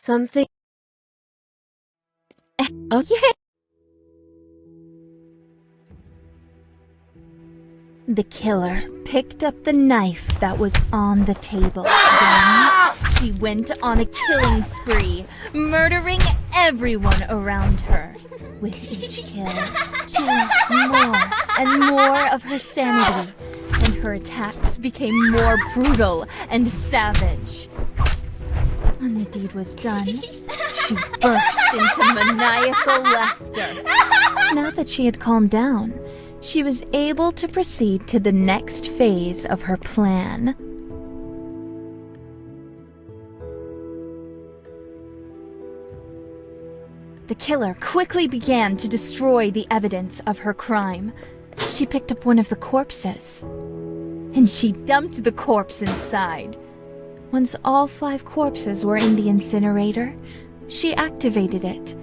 Something. Oh, yeah! The killer picked up the knife that was on the table. Then she went on a killing spree, murdering everyone around her. With each kill, she lost more and more of her sanity, and her attacks became more brutal and savage. When the deed was done, she burst into maniacal laughter. Now that she had calmed down, she was able to proceed to the next phase of her plan. The killer quickly began to destroy the evidence of her crime. She picked up one of the corpses, and she dumped the corpse inside. Once all 5 corpses were in the incinerator, she activated it.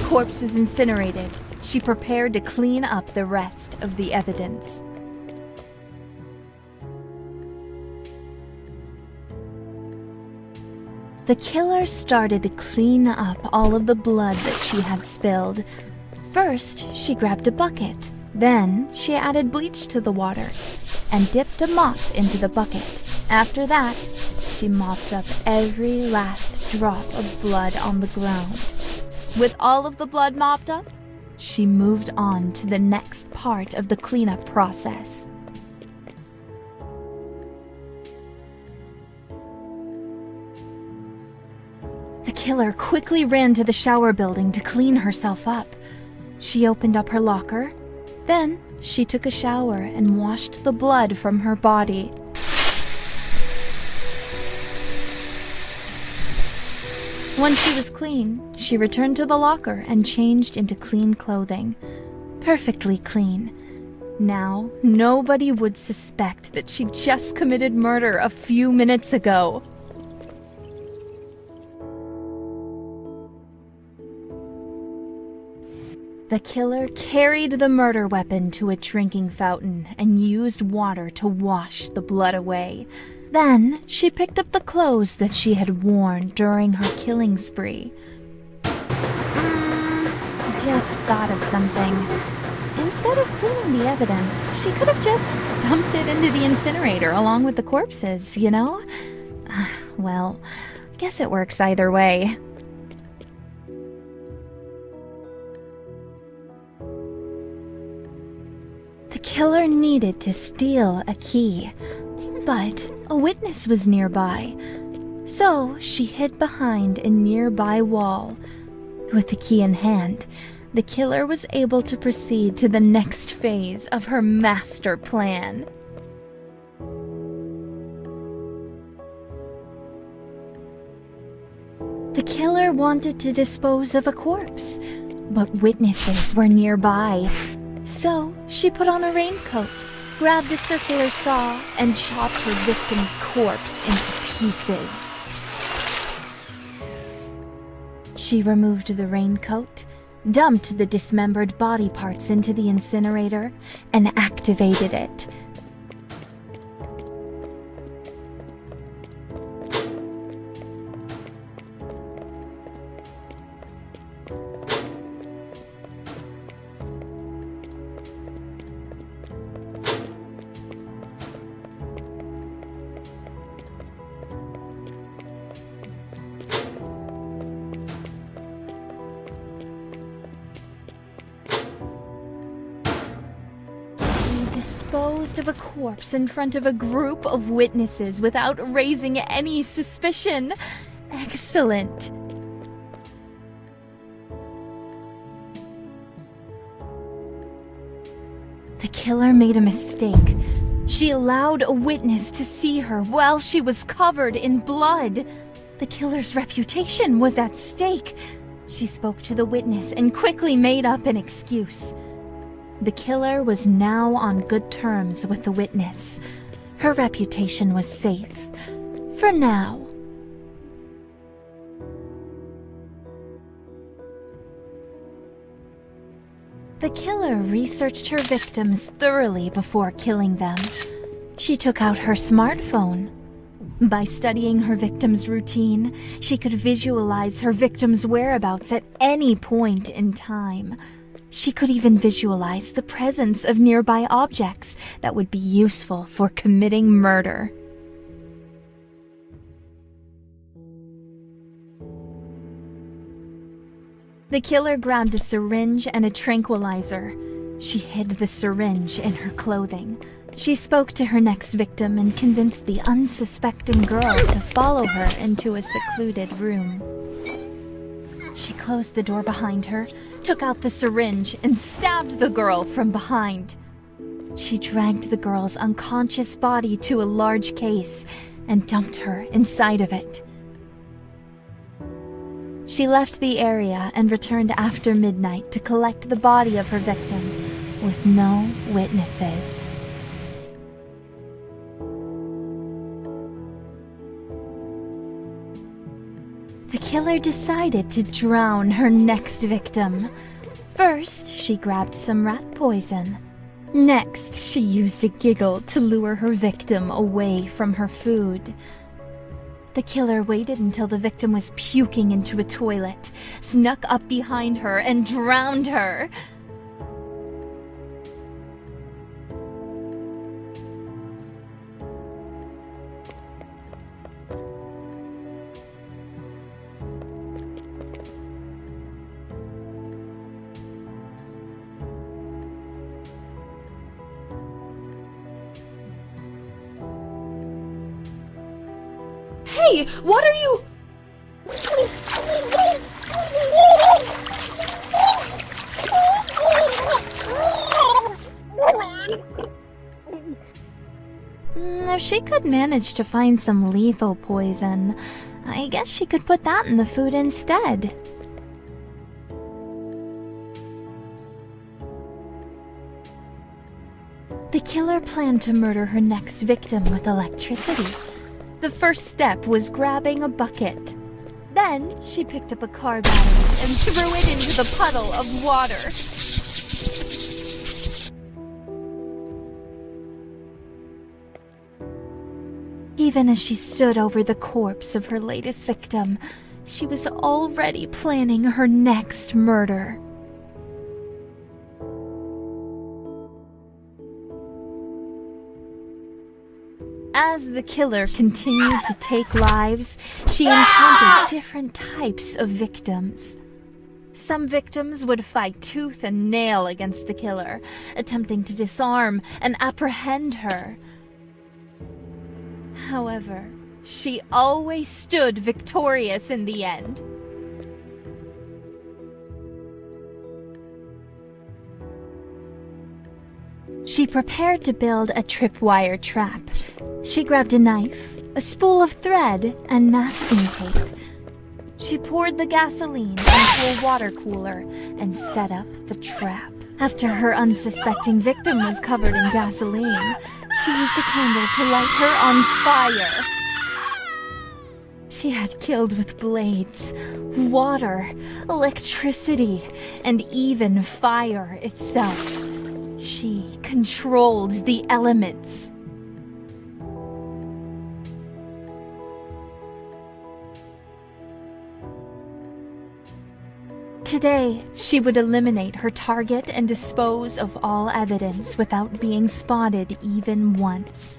Corpses incinerated, she prepared to clean up the rest of the evidence. The killer started to clean up all of the blood that she had spilled. First, she grabbed a bucket. Then, she added bleach to the water and dipped a mop into the bucket. After that, she mopped up every last drop of blood on the ground. With all of the blood mopped up, she moved on to the next part of the cleanup process. The killer quickly ran to the shower building to clean herself up. She opened up her locker. Then, she took a shower and washed the blood from her body. Once she was clean, she returned to the locker and changed into clean clothing. Perfectly clean. Now, nobody would suspect that she just committed murder a few minutes ago. The killer carried the murder weapon to a drinking fountain and used water to wash the blood away. Then, she picked up the clothes that she had worn during her killing spree. Just thought of something. Instead of cleaning the evidence, she could have just dumped it into the incinerator along with the corpses, you know? Well, I guess it works either way. The killer needed to steal a key, but a witness was nearby, so she hid behind a nearby wall. With the key in hand, the killer was able to proceed to the next phase of her master plan. The killer wanted to dispose of a corpse, but witnesses were nearby. So, she put on a raincoat, grabbed a circular saw, and chopped her victim's corpse into pieces. She removed the raincoat, dumped the dismembered body parts into the incinerator, and activated it. Disposed of a corpse in front of a group of witnesses without raising any suspicion. Excellent. The killer made a mistake. She allowed a witness to see her while she was covered in blood. The killer's reputation was at stake. She spoke to the witness and quickly made up an excuse. The killer was now on good terms with the witness. Her reputation was safe. For now. The killer researched her victims thoroughly before killing them. She took out her smartphone. By studying her victim's routine, she could visualize her victim's whereabouts at any point in time. She could even visualize the presence of nearby objects that would be useful for committing murder. The killer grabbed a syringe and a tranquilizer. She hid the syringe in her clothing. She spoke to her next victim and convinced the unsuspecting girl to follow her into a secluded room. She closed the door behind her, took out the syringe, and stabbed the girl from behind. She dragged the girl's unconscious body to a large case and dumped her inside of it. She left the area and returned after midnight to collect the body of her victim, with no witnesses. The killer decided to drown her next victim. First, she grabbed some rat poison. Next, she used a giggle to lure her victim away from her food. The killer waited until the victim was puking into a toilet, snuck up behind her, and drowned her. Hey, what are you? If she could manage to find some lethal poison, I guess she could put that in the food instead. The killer planned to murder her next victim with electricity. The first step was grabbing a bucket. Then she picked up a car battery and threw it into the puddle of water. Even as she stood over the corpse of her latest victim, she was already planning her next murder. As the killer continued to take lives, she encountered different types of victims. Some victims would fight tooth and nail against the killer, attempting to disarm and apprehend her. However, she always stood victorious in the end. She prepared to build a tripwire trap. She grabbed a knife, a spool of thread, and masking tape. She poured the gasoline into a water cooler and set up the trap. After her unsuspecting victim was covered in gasoline, she used a candle to light her on fire. She had killed with blades, water, electricity, and even fire itself. She controlled the elements. Today, she would eliminate her target and dispose of all evidence without being spotted even once.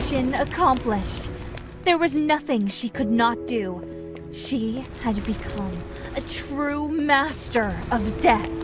Mission accomplished. There was nothing she could not do. She had become a true master of death.